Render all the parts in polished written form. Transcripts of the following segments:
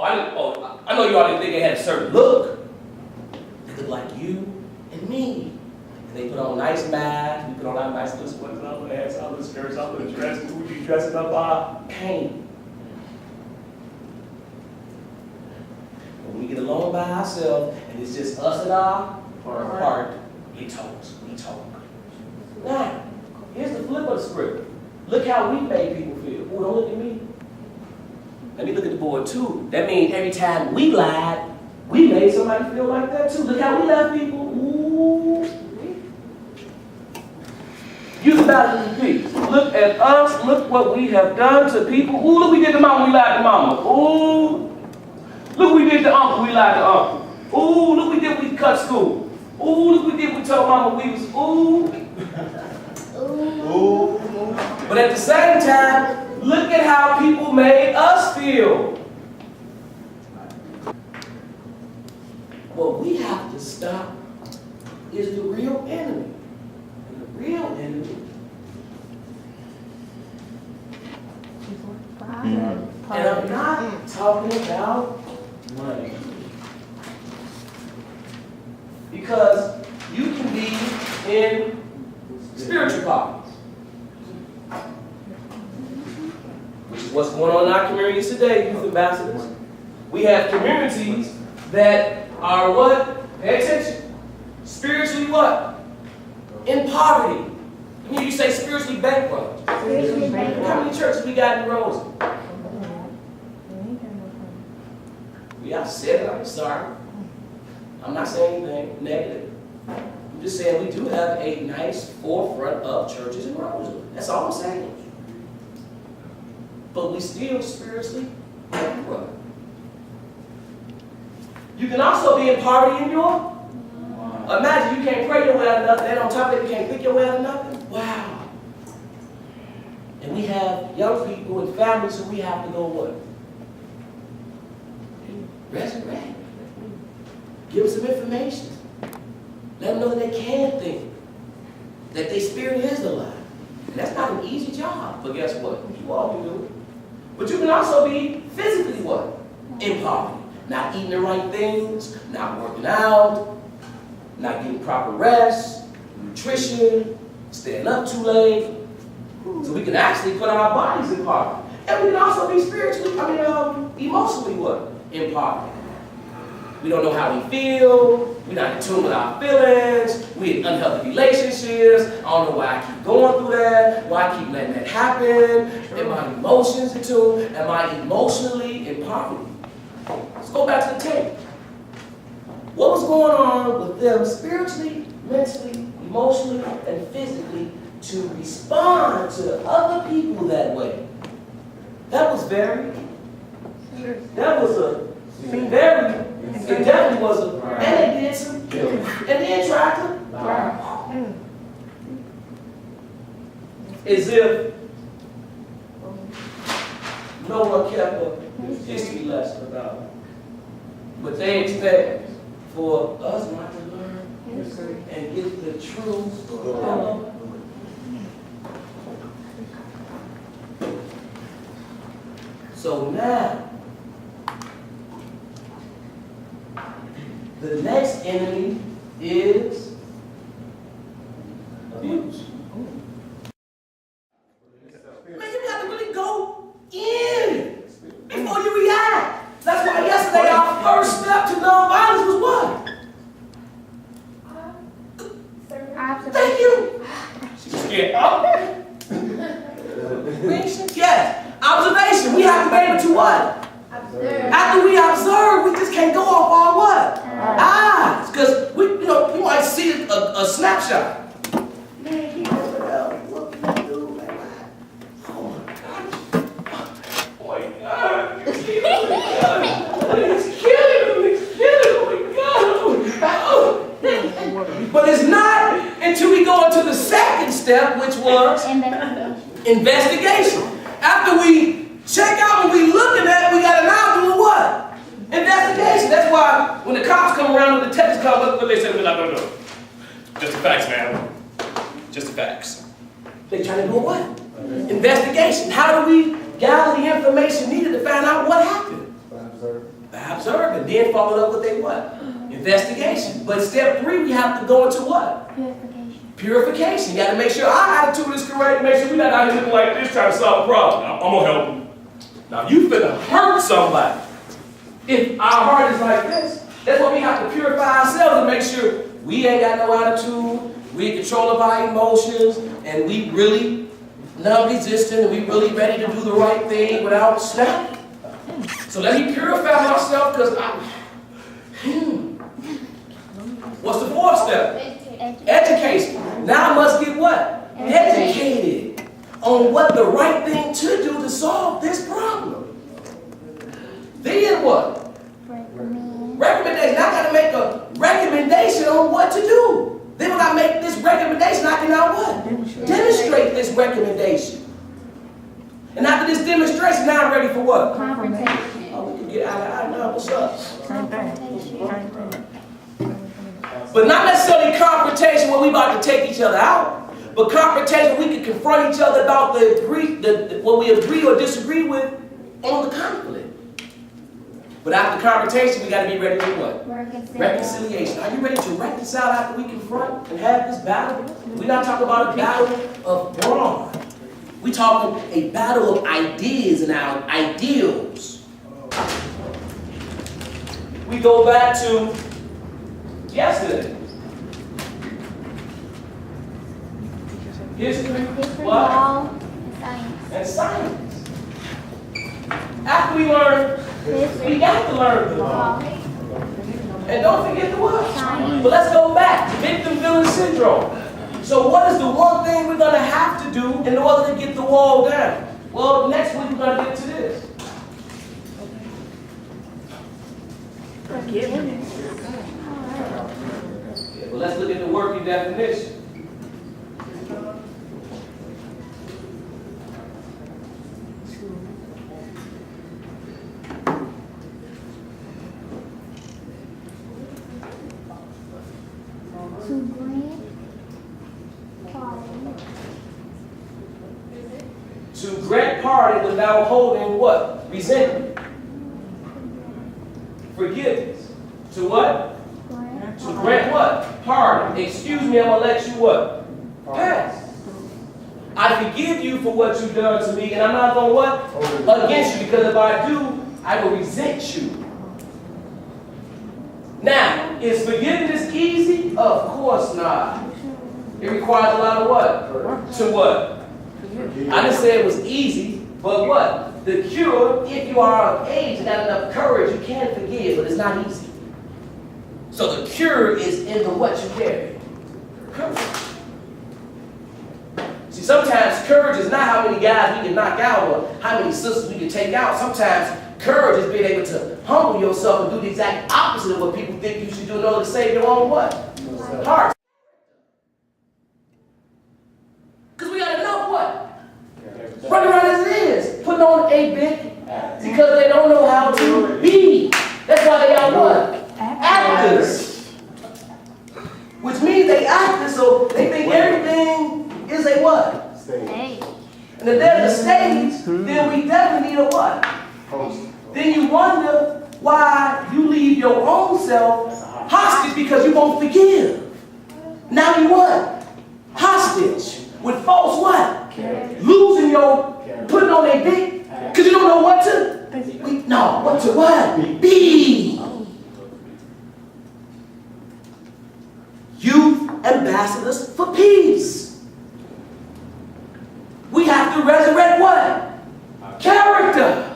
I know you all didn't think they had a certain look. They look like you and me. And they put on nice masks, we put on our nice little sweaters, our little hats, our little skirts, our little dresses, we be dressing up our pain. When we get alone by ourselves and it's just us and our heart, we talk. Now, here's the flip of the script. Look how we made people feel. Ooh, don't look at me. Let me look at the board too. That means every time we lied, we made somebody feel like that too. Look how we left people. Ooh. Use about to repeat. Look at us. Look what we have done to people. Ooh, look we did to mama. We lied to mama. Ooh. Look we did to uncle. We lied to uncle. Ooh, look we did. We cut school. Ooh, look we did. We told mama we was. Ooh. Ooh. But at the same time, look at how people made us feel. What we have to stop is the real enemy. And the real enemy and I'm not talking about money. Because you can be in spiritual poverty, which is what's going on in our communities today, youth ambassadors. We have communities that are what? Pay attention. Spiritually what? In poverty. I mean, you say spiritually bankrupt. How many churches we got in Rosen? Yeah, I said it. I'm sorry. I'm not saying anything negative. I'm just saying we do have a nice forefront of churches in Rosen. That's all I'm saying. But we still spiritually bankrupt. You can also be in poverty in your. Imagine you can't pray your way out of nothing, and on top of it, you can't think your way out of nothing. Wow. And we have young people and families who we have to go what? Resurrect. Give them some information. Let them know that they can think. That their spirit is alive. And that's not an easy job. But guess what? You all can do it. But you can also be physically what? In poverty. Not eating the right things, not working out, not getting proper rest, nutrition, staying up too late. So we can actually put our bodies in poverty. And we can also be emotionally what? In poverty. We don't know how we feel. We're not in tune with our feelings. We're in unhealthy relationships. I don't know why I keep going through that. Why I keep letting that happen. Am my emotions in tune? Am I emotionally in poverty? Let's go back to the tape. What was going on with them spiritually, mentally, emotionally, and physically to respond to other people that way? That was it definitely was and they did some, and then tried to, as if no one kept a history lesson about it. But they expect for us not to learn and get the truth. So now, the next enemy is abuse. Man, you got to really go in before you react. That's why yesterday our first step to nonviolence was what? Thank you. Yes. Observation. We have to be able to what? Observe. After we observe, we just can't go off on what? Eyes. Because we might see a snapshot. Man, he never know. What can you do, man? Oh my God. Oh my God. He's killing him. Oh my God. But it's not until we go into the second step, which was investigation. After we check out what we looking at, we got to now do what? Investigation. That's why when the cops come around and the detectives come, what they say, we're not going to do. Just the facts, man. Just the facts. They trying to do what? Investigation. How do we gather the information needed to find out what happened? observe and then follow up with a what? Investigation. But step 3, we have to go into what? Purification. Purification. You got to make sure our attitude is correct. Make sure we're not out here looking like this trying to solve a problem. I'm going to help them. Now, you finna hurt somebody. If our heart is like this, that's why we have to purify ourselves and make sure we ain't got no attitude, we in control of our emotions, and we really non-resistant, and we really ready to do the right thing without snapping. So let me purify myself because What's the 4th step? Education. Now I must get what? Educated on what the right thing to do to solve this problem. Then what? Recommendation. I got to make a recommendation on what to do. Then when I make this recommendation, I can now what? Demonstrate this recommendation. And after this demonstration, now I'm ready for what? Confrontation. Oh, we can get out of eye now. What's up? Confrontation. But not necessarily confrontation where we about to take each other out, but confrontation where we can confront each other about what we agree or disagree with on the conflict. But after confrontation, we got to be ready for what? Reconciliation. Are you ready to reconcile after we confront and have this battle? We're not talking about a battle of brawn. We're talking a battle of ideas and our ideals. We go back to yesterday. History, what? And science. After we learn, we got to learn the law. And don't forget the what? But let's go back to victim villain syndrome. So what is the one thing we're going to have to do in order to get the wall down? Well, next week we're going to get to this. Forgiveness. Yeah, but let's look at the working definition. To grant pardon without holding what? Resentment. Forgiveness. To what? To grant what? Pardon. Excuse me, I'm going to let you what? Pass. I forgive you for what you've done to me, and I'm not going to what? Against you, because if I do, I will resent you. Now, is forgiveness easy? Of course not. It requires a lot of what? To what? I didn't say it was easy, but what? The cure, if you are of age and got enough courage, you can forgive, but it's not easy. So the cure is in the what you carry. Courage. See, sometimes courage is not how many guys we can knock out or how many sisters we can take out. Sometimes courage is being able to humble yourself and do the exact opposite of what people think you should do in order to save your own what? Heart. Because we got to know what? Running around as it is, putting on a big because they don't know how to be. That's why they are what? Actors. Which means they actors, so they think everything is a what? Stage. And if there's a stage, then we definitely need a what? Then you wonder why you leave your own self hostage because you won't forgive. Now you what? Hostage. With false what? Losing your, putting on a big, because you don't know what to, what to what? Be. Youth ambassadors for peace. We have to resurrect what? Character.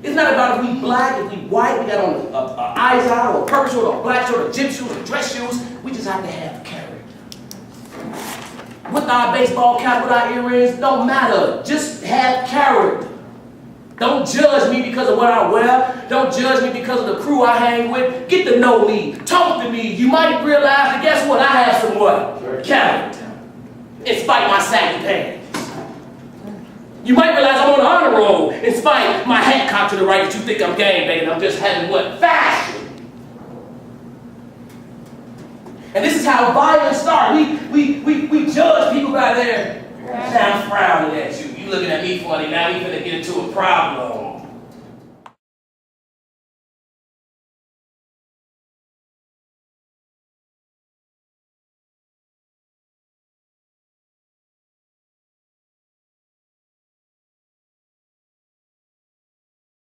It's not about if we black, if we white, we got on eyes out, or a purple shirt, or a black shirt, or gym shoes, or dress shoes. We just have to have character. With our baseball cap, with our earrings, don't matter. Just have character. Don't judge me because of what I wear. Don't judge me because of the crew I hang with. Get to know me. Talk to me. You might realize that guess what? I have some what? Character. In spite of my saggy pants. You might realize I'm on the honor roll in spite of my hat cocked to the right that you think I'm gang banging. I'm just having what? Fashion. And this is how violence starts. We judge people by their now frowning at you. You looking at me funny, now we finna get into a problem.